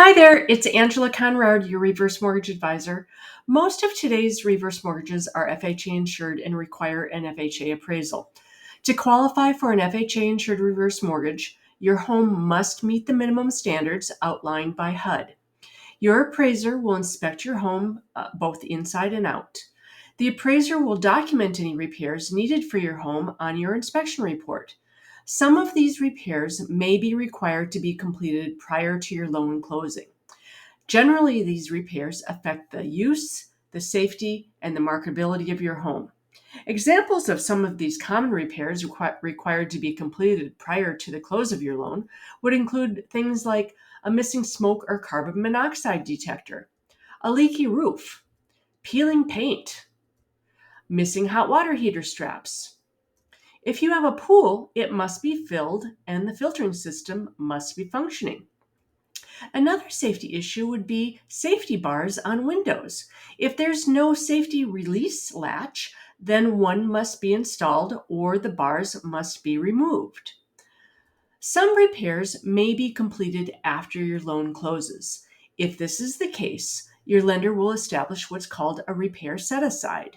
Hi there, it's Angela Conrard, your reverse mortgage advisor. Most of today's reverse mortgages are FHA insured and require an FHA appraisal. To qualify for an FHA insured reverse mortgage, your home must meet the minimum standards outlined by HUD. Your appraiser will inspect your home both inside and out. The appraiser will document any repairs needed for your home on your inspection report. Some of these repairs may be required to be completed prior to your loan closing. Generally, these repairs affect the use, the safety, and the marketability of your home. Examples of some of these common repairs required to be completed prior to the close of your loan would include things like a missing smoke or carbon monoxide detector, a leaky roof, peeling paint, missing hot water heater straps. If you have a pool, it must be filled and the filtering system must be functioning. Another safety issue would be safety bars on windows. If there's no safety release latch, then one must be installed or the bars must be removed. Some repairs may be completed after your loan closes. If this is the case, your lender will establish what's called a repair set-aside.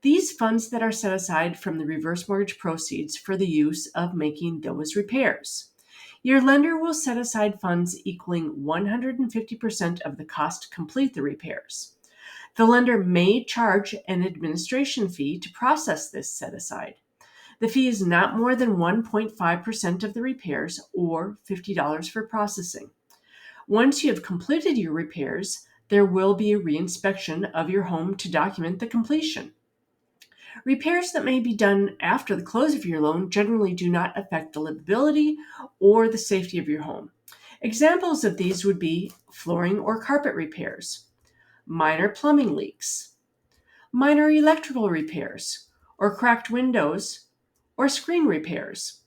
These funds that are set aside from the reverse mortgage proceeds for the use of making those repairs. Your lender will set aside funds equaling 150% of the cost to complete the repairs. The lender may charge an administration fee to process this set aside. The fee is not more than 1.5% of the repairs or $50 for processing. Once you have completed your repairs, there will be a reinspection of your home to document the completion. Repairs that may be done after the close of your loan generally do not affect the livability or the safety of your home. Examples of these would be flooring or carpet repairs, minor plumbing leaks, minor electrical repairs, or cracked windows, or screen repairs.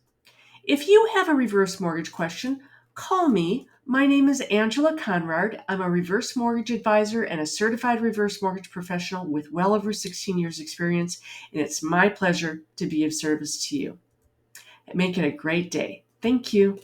If you have a reverse mortgage question, call me. My name is Angela Conrard. I'm a reverse mortgage advisor and a certified reverse mortgage professional with well over 16 years experience, and it's my pleasure to be of service to you. Make it a great day. Thank you.